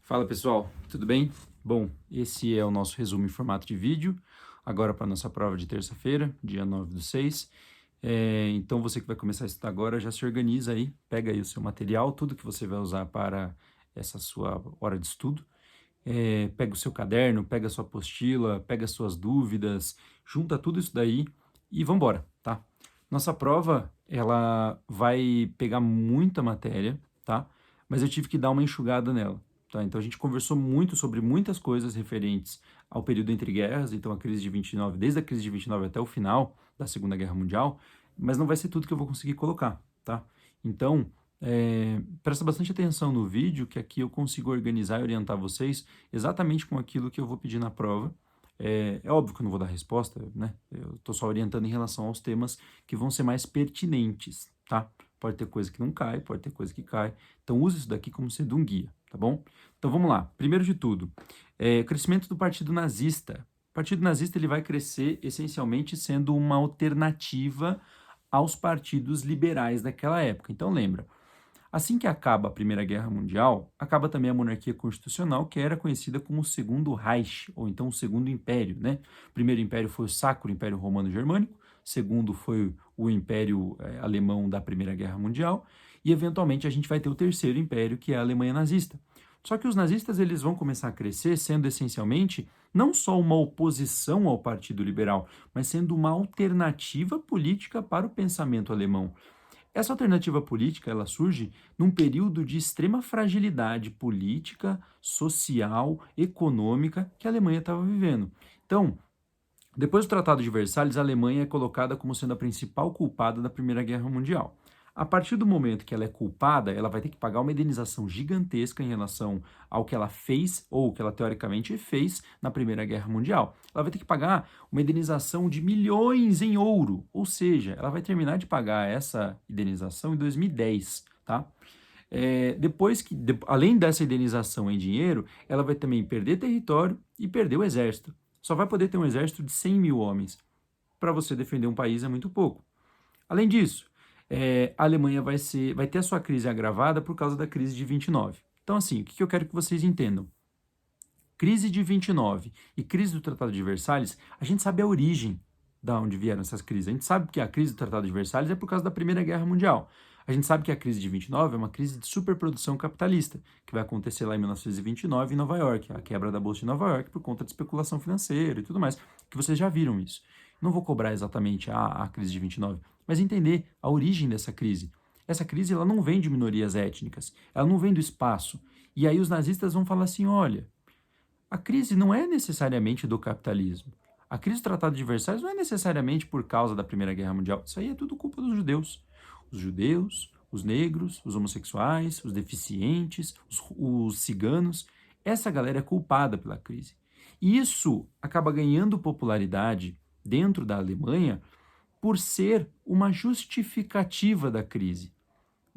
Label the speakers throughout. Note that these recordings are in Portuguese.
Speaker 1: Fala pessoal, tudo bem? Bom, esse é o nosso resumo em formato de vídeo, agora para a nossa prova de terça-feira, dia 9/6. Então você que vai começar a estudar agora, já se organiza aí, pega aí o seu material, tudo que você vai usar para essa sua hora de estudo. Pega o seu caderno, pega a sua apostila, pega as suas dúvidas, junta tudo isso daí e vamos embora, tá? Nossa prova, ela vai pegar muita matéria, tá? Mas eu tive que dar uma enxugada nela, tá? Então a gente conversou muito sobre muitas coisas referentes ao período entre guerras, então a crise de 29, desde a crise de 29 até o final da Segunda Guerra Mundial, mas não vai ser tudo que eu vou conseguir colocar, tá? Então, presta bastante atenção no vídeo, que aqui eu consigo organizar e orientar vocês exatamente com aquilo que eu vou pedir na prova. É óbvio que eu não vou dar resposta, né? Eu estou só orientando em relação aos temas que vão ser mais pertinentes, tá? Pode ter coisa que não cai, pode ter coisa que cai. Então use isso daqui como sendo um guia, tá bom? Então vamos lá. Primeiro de tudo, o crescimento do Partido Nazista. O Partido Nazista ele vai crescer essencialmente sendo uma alternativa aos partidos liberais daquela época. Então lembra, assim que acaba a Primeira Guerra Mundial, acaba também a monarquia constitucional, que era conhecida como o Segundo Reich, ou então o Segundo Império, né? O primeiro império foi o Sacro Império Romano Germânico, segundo foi o Império Alemão da Primeira Guerra Mundial, e eventualmente a gente vai ter o terceiro império, que é a Alemanha nazista. Só que os nazistas eles vão começar a crescer sendo essencialmente não só uma oposição ao Partido Liberal, mas sendo uma alternativa política para o pensamento alemão. Essa alternativa política ela surge num período de extrema fragilidade política, social, econômica que a Alemanha estava vivendo. Então, depois do Tratado de Versalhes, a Alemanha é colocada como sendo a principal culpada da Primeira Guerra Mundial. A partir do momento que ela é culpada, ela vai ter que pagar uma indenização gigantesca em relação ao que ela fez, ou que ela teoricamente fez, na Primeira Guerra Mundial. Ela vai ter que pagar uma indenização de milhões em ouro, ou seja, ela vai terminar de pagar essa indenização em 2010, tá? Além dessa indenização em dinheiro, ela vai também perder território e perder o exército. Só vai poder ter um exército de 100 mil homens. Para você defender um país é muito pouco. Além disso, a Alemanha vai ter a sua crise agravada por causa da crise de 29. Então, assim, o que eu quero que vocês entendam? Crise de 29 e crise do Tratado de Versalhes, a gente sabe a origem da onde vieram essas crises. A gente sabe que a crise do Tratado de Versalhes é por causa da Primeira Guerra Mundial. A gente sabe que a crise de 29 é uma crise de superprodução capitalista, que vai acontecer lá em 1929 em Nova York, a quebra da Bolsa de Nova York por conta de especulação financeira e tudo mais, que vocês já viram isso. Não vou cobrar exatamente a crise de 29, mas entender a origem dessa crise. Essa crise ela não vem de minorias étnicas, ela não vem do espaço. E aí os nazistas vão falar assim, olha, a crise não é necessariamente do capitalismo. A crise do Tratado de Versalhes não é necessariamente por causa da Primeira Guerra Mundial. Isso aí é tudo culpa dos judeus. Os judeus, os negros, os homossexuais, os deficientes, os ciganos. Essa galera é culpada pela crise. E isso acaba ganhando popularidade dentro da Alemanha por ser uma justificativa da crise.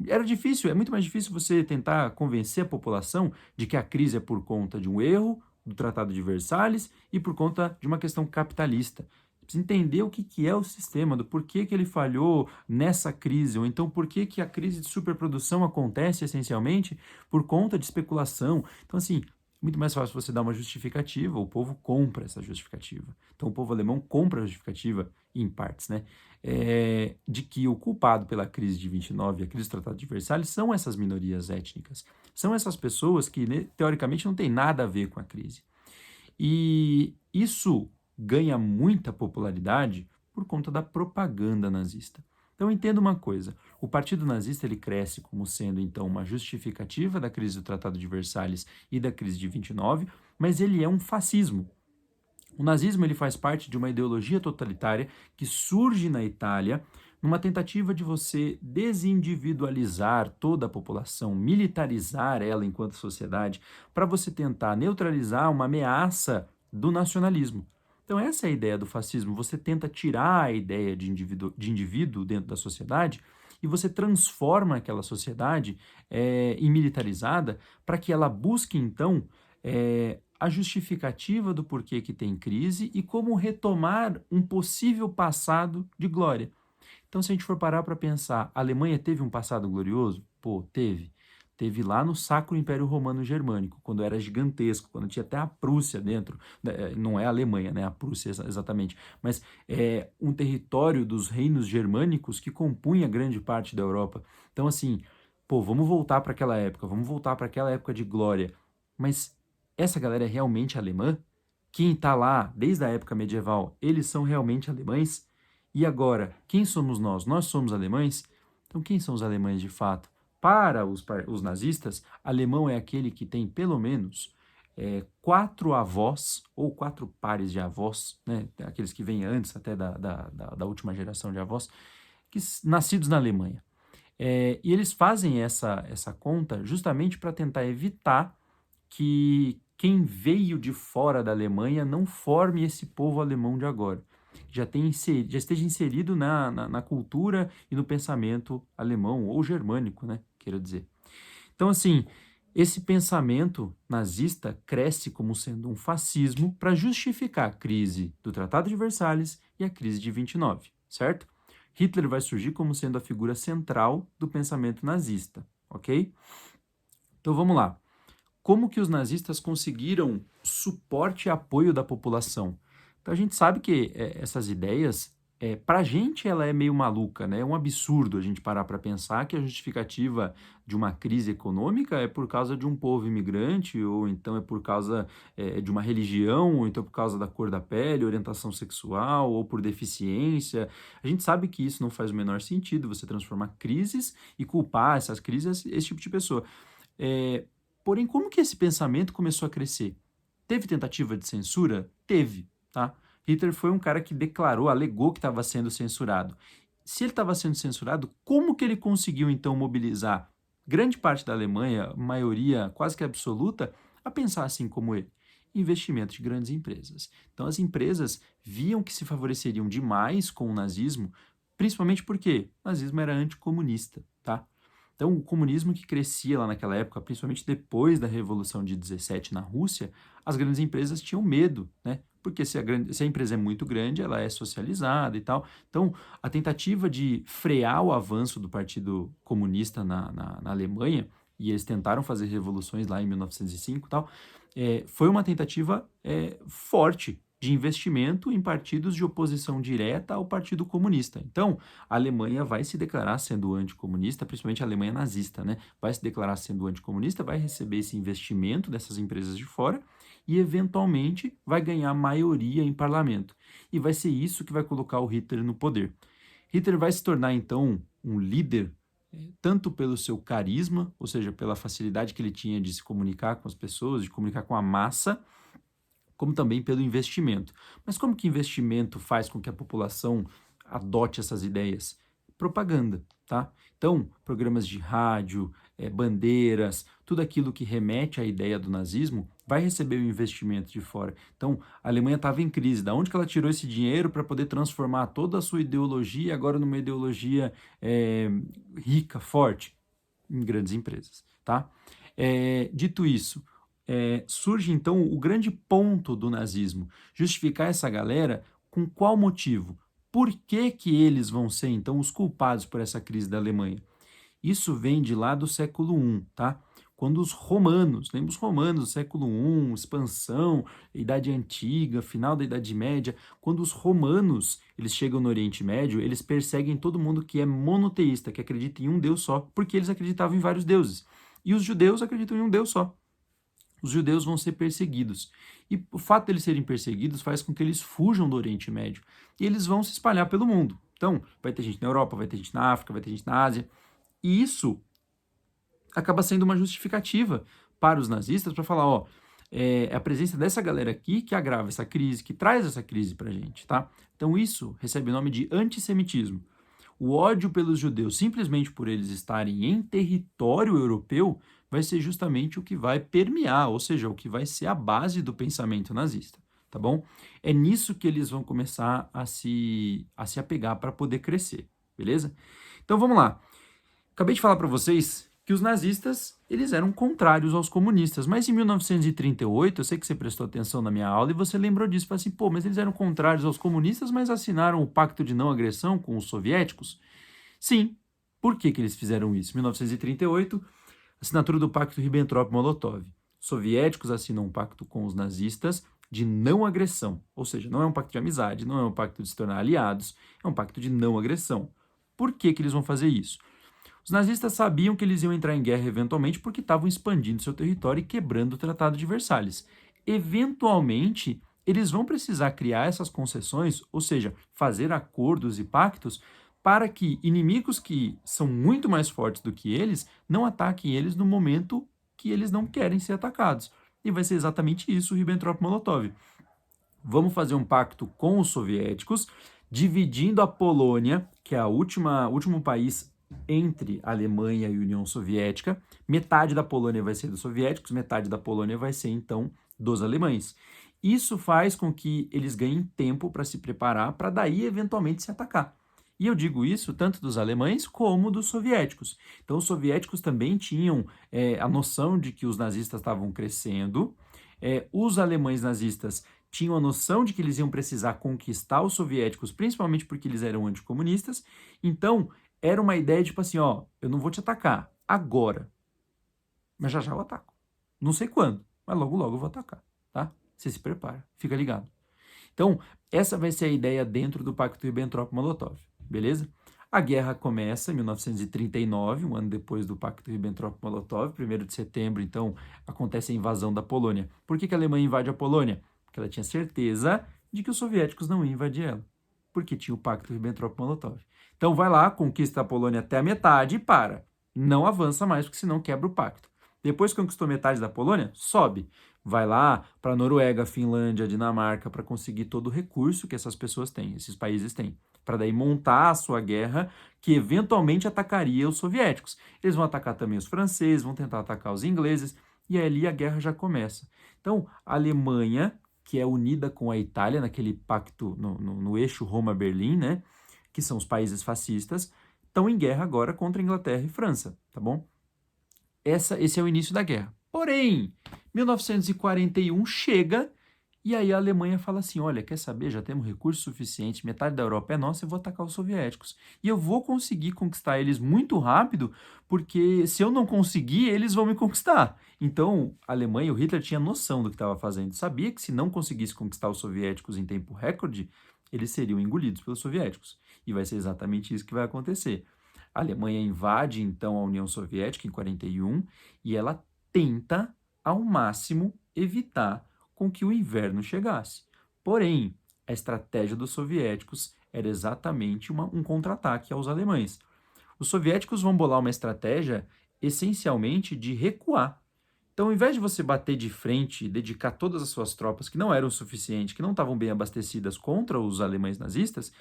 Speaker 1: Era difícil, é muito mais difícil você tentar convencer a população de que a crise é por conta de um erro do Tratado de Versalhes e por conta de uma questão capitalista. Você precisa entender o que é o sistema, do porquê que ele falhou nessa crise, ou então por que a crise de superprodução acontece essencialmente por conta de especulação. Então, assim, muito mais fácil você dar uma justificativa, o povo compra essa justificativa. Então, o povo alemão compra a justificativa em partes, né? De que o culpado pela crise de 29 e a crise do Tratado de Versalhes são essas minorias étnicas. São essas pessoas que, né, teoricamente, não têm nada a ver com a crise. E isso ganha muita popularidade por conta da propaganda nazista. Então entenda uma coisa, o Partido Nazista ele cresce como sendo então uma justificativa da crise do Tratado de Versalhes e da crise de 29, mas ele é um fascismo. O nazismo ele faz parte de uma ideologia totalitária que surge na Itália numa tentativa de você desindividualizar toda a população, militarizar ela enquanto sociedade, para você tentar neutralizar uma ameaça do nacionalismo. Então essa é a ideia do fascismo, você tenta tirar a ideia de indivíduo dentro da sociedade e você transforma aquela sociedade em militarizada para que ela busque então a justificativa do porquê que tem crise e como retomar um possível passado de glória. Então, se a gente for parar para pensar, a Alemanha teve um passado glorioso? Pô, teve. Teve lá no Sacro Império Romano Germânico, quando era gigantesco, quando tinha até a Prússia dentro, não é a Alemanha, né, a Prússia exatamente, mas é um território dos reinos germânicos que compunha grande parte da Europa. Então, assim, pô, vamos voltar para aquela época, vamos voltar para aquela época de glória. Mas essa galera é realmente alemã? Quem está lá desde a época medieval, eles são realmente alemães? E agora, quem somos nós? Nós somos alemães? Então, quem são os alemães de fato? Para os nazistas, alemão é aquele que tem pelo menos quatro avós, ou quatro pares de avós, né? Aqueles que vêm antes até da última geração de avós, nascidos na Alemanha. E eles fazem essa conta justamente para tentar evitar que quem veio de fora da Alemanha não forme esse povo alemão de agora. Já esteja inserido na cultura e no pensamento alemão, ou germânico, né? Quero dizer. Então, assim, esse pensamento nazista cresce como sendo um fascismo para justificar a crise do Tratado de Versalhes e a crise de 29, certo? Hitler vai surgir como sendo a figura central do pensamento nazista, ok? Então vamos lá. Como que os nazistas conseguiram suporte e apoio da população? Então a gente sabe que essas ideias, para a gente ela é meio maluca, né? É um absurdo a gente parar para pensar que a justificativa de uma crise econômica é por causa de um povo imigrante, ou então é por causa de uma religião, ou então por causa da cor da pele, orientação sexual, ou por deficiência. A gente sabe que isso não faz o menor sentido, você transformar crises e culpar essas crises esse tipo de pessoa. Porém, como que esse pensamento começou a crescer? Teve tentativa de censura? Teve, tá? Hitler foi um cara que alegou que estava sendo censurado. Se ele estava sendo censurado, como que ele conseguiu, então, mobilizar grande parte da Alemanha, maioria quase que absoluta, a pensar assim como ele? Investimento de grandes empresas. Então, as empresas viam que se favoreceriam demais com o nazismo, principalmente porque o nazismo era anticomunista, tá? Então, o comunismo que crescia lá naquela época, principalmente depois da Revolução de 17 na Rússia, as grandes empresas tinham medo, né? Porque se a empresa é muito grande, ela é socializada e tal. Então, a tentativa de frear o avanço do Partido Comunista na Alemanha, e eles tentaram fazer revoluções lá em 1905 e tal, foi uma tentativa forte de investimento em partidos de oposição direta ao Partido Comunista. Então, a Alemanha vai se declarar sendo anticomunista, principalmente a Alemanha nazista, né? Vai se declarar sendo anticomunista, vai receber esse investimento dessas empresas de fora e, eventualmente, vai ganhar maioria em parlamento. E vai ser isso que vai colocar o Hitler no poder. Hitler vai se tornar, então, um líder tanto pelo seu carisma, ou seja, pela facilidade que ele tinha de se comunicar com as pessoas, de comunicar com a massa, como também pelo investimento. Mas como que investimento faz com que a população adote essas ideias? Propaganda, tá? Então, programas de rádio, bandeiras, tudo aquilo que remete à ideia do nazismo vai receber o investimento de fora. Então, a Alemanha estava em crise. Da onde que ela tirou esse dinheiro para poder transformar toda a sua ideologia agora numa ideologia rica, forte? Em grandes empresas, tá? Dito isso, surge então o grande ponto do nazismo, justificar essa galera com qual motivo? Por que que eles vão ser então os culpados por essa crise da Alemanha? Isso vem de lá do século I, tá? Quando os romanos, lembra os romanos do século I, expansão, Idade Antiga, final da Idade Média, quando os romanos eles chegam no Oriente Médio, eles perseguem todo mundo que é monoteísta, que acredita em um Deus só, porque eles acreditavam em vários deuses. E os judeus acreditam em um Deus só. Os judeus vão ser perseguidos. E o fato de eles serem perseguidos faz com que eles fujam do Oriente Médio. E eles vão se espalhar pelo mundo. Então, vai ter gente na Europa, vai ter gente na África, vai ter gente na Ásia. E isso acaba sendo uma justificativa para os nazistas para falar, ó, é a presença dessa galera aqui que agrava essa crise, que traz essa crise para a gente, tá? Então isso recebe o nome de antissemitismo. O ódio pelos judeus, simplesmente por eles estarem em território europeu, vai ser justamente o que vai permear, ou seja, o que vai ser a base do pensamento nazista, tá bom? É nisso que eles vão começar a se apegar para poder crescer, beleza? Então vamos lá. Acabei de falar para vocês que os nazistas, eles eram contrários aos comunistas, mas em 1938, eu sei que você prestou atenção na minha aula e você lembrou disso, falou assim, pô, mas eles eram contrários aos comunistas, mas assinaram o Pacto de Não Agressão com os soviéticos? Sim. Por que que eles fizeram isso? Em 1938, Assinatura do Pacto Ribbentrop-Molotov. Soviéticos assinam um pacto com os nazistas de não agressão, ou seja, não é um pacto de amizade, não é um pacto de se tornar aliados, é um pacto de não agressão. Por que eles vão fazer isso? Os nazistas sabiam que eles iam entrar em guerra eventualmente porque estavam expandindo seu território e quebrando o Tratado de Versalhes. Eventualmente, eles vão precisar criar essas concessões, ou seja, fazer acordos e pactos para que inimigos que são muito mais fortes do que eles não ataquem eles no momento que eles não querem ser atacados. E vai ser exatamente isso o Ribbentrop-Molotov. Vamos fazer um pacto com os soviéticos, dividindo a Polônia, que é o último país entre a Alemanha e a União Soviética. Metade da Polônia vai ser dos soviéticos, metade da Polônia vai ser, então, dos alemães. Isso faz com que eles ganhem tempo para se preparar, para daí, eventualmente, se atacar. E eu digo isso tanto dos alemães como dos soviéticos. Então, os soviéticos também tinham a noção de que os nazistas estavam crescendo. Os alemães nazistas tinham a noção de que eles iam precisar conquistar os soviéticos, principalmente porque eles eram anticomunistas. Então, era uma ideia tipo assim, ó, eu não vou te atacar agora, mas já já eu ataco. Não sei quando, mas logo logo eu vou atacar, tá? Você se prepara, fica ligado. Então, essa vai ser a ideia dentro do Pacto Ribbentrop-Molotov, beleza? A guerra começa em 1939, um ano depois do Pacto Ribbentrop-Molotov, 1º de setembro, então, acontece a invasão da Polônia. Por que a Alemanha invade a Polônia? Porque ela tinha certeza de que os soviéticos não iam invadir ela, porque tinha o Pacto Ribbentrop-Molotov. Então, vai lá, conquista a Polônia até a metade e para. Não avança mais, porque senão quebra o pacto. Depois que conquistou metade da Polônia, sobe. Vai lá para a Noruega, Finlândia, Dinamarca, para conseguir todo o recurso que essas pessoas têm, esses países têm, para daí montar a sua guerra que eventualmente atacaria os soviéticos. Eles vão atacar também os franceses, vão tentar atacar os ingleses, e ali a guerra já começa. Então, a Alemanha, que é unida com a Itália naquele pacto, no eixo Roma-Berlim, né, que são os países fascistas, estão em guerra agora contra a Inglaterra e França, tá bom? Esse é o início da guerra. Porém, 1941 chega e aí a Alemanha fala assim, olha, quer saber, já temos recurso suficiente, metade da Europa é nossa, eu vou atacar os soviéticos. E eu vou conseguir conquistar eles muito rápido, porque se eu não conseguir, eles vão me conquistar. Então, a Alemanha, o Hitler tinha noção do que estava fazendo, sabia que se não conseguisse conquistar os soviéticos em tempo recorde, eles seriam engolidos pelos soviéticos. E vai ser exatamente isso que vai acontecer. A Alemanha invade, então, a União Soviética em 41 e ela tenta, ao máximo, evitar com que o inverno chegasse. Porém, a estratégia dos soviéticos era exatamente um contra-ataque aos alemães. Os soviéticos vão bolar uma estratégia essencialmente de recuar. Então, ao invés de você bater de frente e dedicar todas as suas tropas, que não eram o suficiente, que não estavam bem abastecidas contra os alemães nazistas,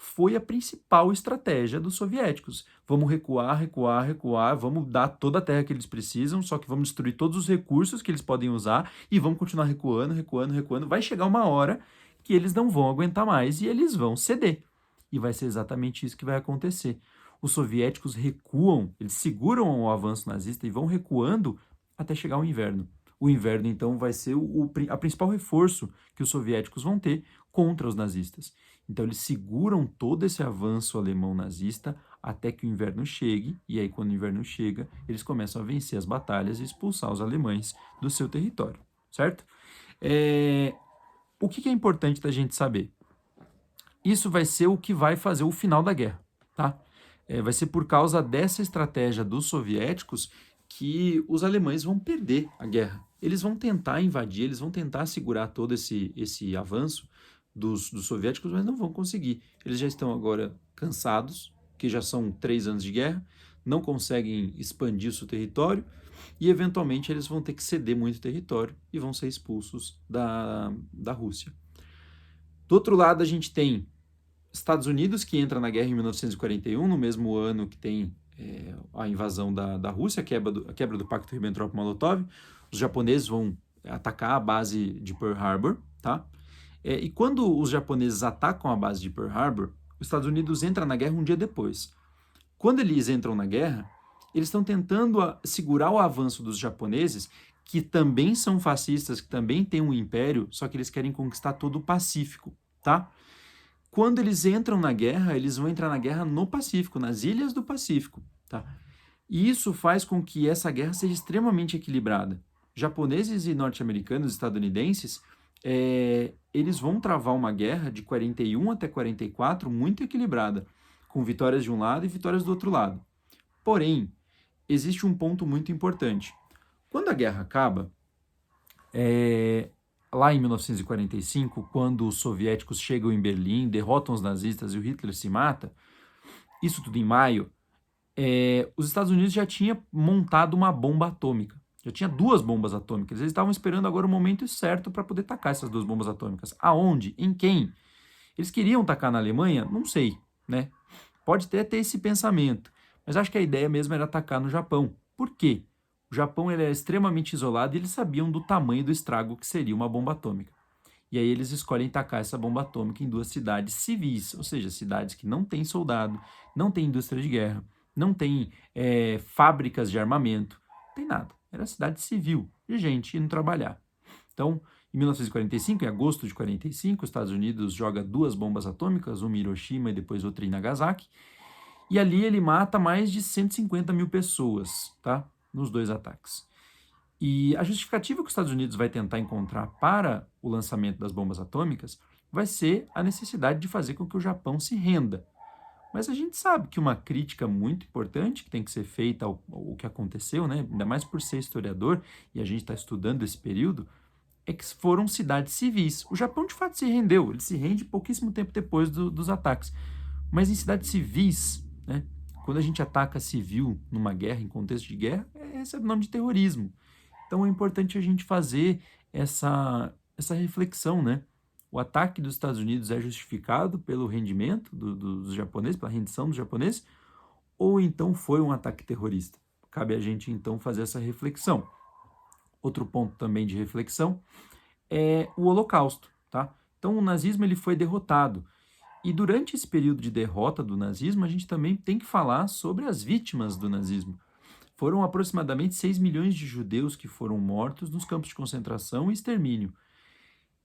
Speaker 1: foi a principal estratégia dos soviéticos. Vamos recuar, recuar, recuar, vamos dar toda a terra que eles precisam, só que vamos destruir todos os recursos que eles podem usar e vamos continuar recuando, recuando, recuando. Vai chegar uma hora que eles não vão aguentar mais e eles vão ceder. E vai ser exatamente isso que vai acontecer. Os soviéticos recuam, eles seguram o avanço nazista e vão recuando até chegar o inverno. O inverno, então, vai ser a principal reforço que os soviéticos vão ter contra os nazistas. Então, eles seguram todo esse avanço alemão nazista até que o inverno chegue, e aí, quando o inverno chega, eles começam a vencer as batalhas e expulsar os alemães do seu território, certo? O que é importante da gente saber? Isso vai ser o que vai fazer o final da guerra, tá? Vai ser por causa dessa estratégia dos soviéticos que os alemães vão perder a guerra. Eles vão tentar invadir, eles vão tentar segurar todo esse avanço dos soviéticos, mas não vão conseguir. Eles já estão agora cansados, que já são 3 anos de guerra, não conseguem expandir o seu território e, eventualmente, eles vão ter que ceder muito território e vão ser expulsos da Rússia. Do outro lado, a gente tem Estados Unidos, que entra na guerra em 1941, no mesmo ano que tem a invasão da Rússia, a quebra do Pacto Ribbentrop-Molotov. Os japoneses vão atacar a base de Pearl Harbor, tá? E quando os japoneses atacam a base de Pearl Harbor, os Estados Unidos entra na guerra um dia depois. Quando eles entram na guerra, eles estão tentando segurar o avanço dos japoneses, que também são fascistas, que também têm um império, só que eles querem conquistar todo o Pacífico, tá? Quando eles entram na guerra, eles vão entrar na guerra no Pacífico, nas ilhas do Pacífico, tá? E isso faz com que essa guerra seja extremamente equilibrada. Japoneses e norte-americanos, estadunidenses, eles vão travar uma guerra de 41 até 44 muito equilibrada, com vitórias de um lado e vitórias do outro lado. Porém, existe um ponto muito importante. Quando a guerra acaba, lá em 1945, quando os soviéticos chegam em Berlim, derrotam os nazistas e o Hitler se mata, isso tudo em maio, os Estados Unidos já tinha montado uma bomba atômica. Já tinha duas bombas atômicas. Eles estavam esperando agora o momento certo para poder tacar essas duas bombas atômicas. Aonde? Em quem? Eles queriam tacar na Alemanha? Não sei, né? Pode até ter esse pensamento, mas acho que a ideia mesmo era atacar no Japão. Por quê? O Japão ele é extremamente isolado e eles sabiam do tamanho do estrago que seria uma bomba atômica. E aí eles escolhem tacar essa bomba atômica em duas cidades civis, ou seja, cidades que não têm soldado, não têm indústria de guerra, não têm fábricas de armamento, não tem nada. Era cidade civil, de gente indo trabalhar. Então, em 1945, em agosto de 45, os Estados Unidos joga duas bombas atômicas, uma em Hiroshima e depois outra em Nagasaki, e ali ele mata mais de 150 mil pessoas, tá? Nos dois ataques. E a justificativa que os Estados Unidos vai tentar encontrar para o lançamento das bombas atômicas vai ser a necessidade de fazer com que o Japão se renda. Mas a gente sabe que uma crítica muito importante que tem que ser feita ao que aconteceu, né? Ainda mais por ser historiador, e a gente está estudando esse período, é que foram cidades civis. O Japão, de fato, se rendeu. Ele se rende pouquíssimo tempo depois dos ataques. Mas em cidades civis, né? Quando a gente ataca civil numa guerra, em contexto de guerra, recebe o nome de terrorismo. Então é importante a gente fazer essa reflexão, né? O ataque dos Estados Unidos é justificado pelo rendimento dos japoneses, pela rendição dos japoneses, ou então foi um ataque terrorista? Cabe a gente então fazer essa reflexão. Outro ponto também de reflexão é o Holocausto, tá? Então o nazismo ele foi derrotado. E durante esse período de derrota do nazismo, a gente também tem que falar sobre as vítimas do nazismo. Foram aproximadamente 6 milhões de judeus que foram mortos nos campos de concentração e extermínio.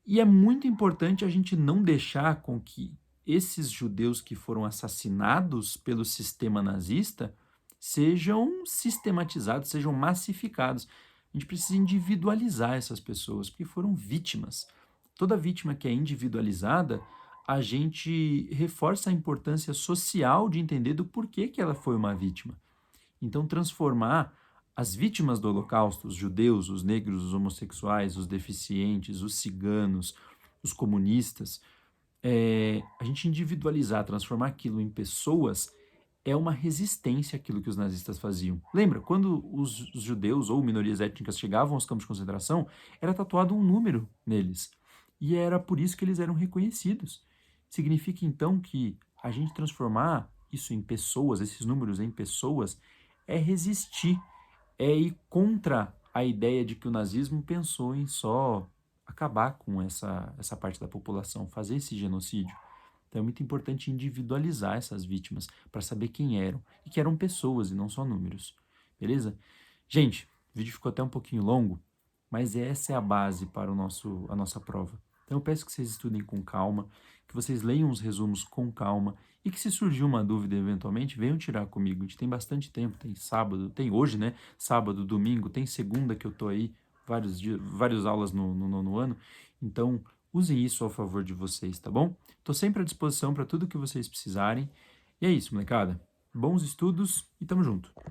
Speaker 1: E é muito importante a gente não deixar com que esses judeus que foram assassinados pelo sistema nazista sejam sistematizados, sejam massificados. A gente precisa individualizar essas pessoas, porque foram vítimas. Toda vítima que é individualizada, a gente reforça a importância social de entender do porquê que ela foi uma vítima. Então, transformar as vítimas do Holocausto, os judeus, os negros, os homossexuais, os deficientes, os ciganos, os comunistas, a gente individualizar, transformar aquilo em pessoas, é uma resistência àquilo que os nazistas faziam. Lembra, quando os judeus ou minorias étnicas chegavam aos campos de concentração, era tatuado um número neles. E era por isso que eles eram reconhecidos. Significa, então, que a gente transformar isso em pessoas, esses números em pessoas, é resistir, é ir contra a ideia de que o nazismo pensou em só acabar com essa parte da população, fazer esse genocídio. Então é muito importante individualizar essas vítimas para saber quem eram e que eram pessoas e não só números. Beleza? Gente, o vídeo ficou até um pouquinho longo, mas essa é a base para a nossa prova. Então eu peço que vocês estudem com calma, que vocês leiam os resumos com calma e que se surgir uma dúvida eventualmente, venham tirar comigo. A gente tem bastante tempo, tem sábado, tem hoje, né? Sábado, domingo, tem segunda que eu tô aí, vários dias, várias aulas no nono ano. Então, usem isso ao favor de vocês, tá bom? Tô sempre à disposição para tudo que vocês precisarem. E é isso, molecada. Bons estudos e tamo junto.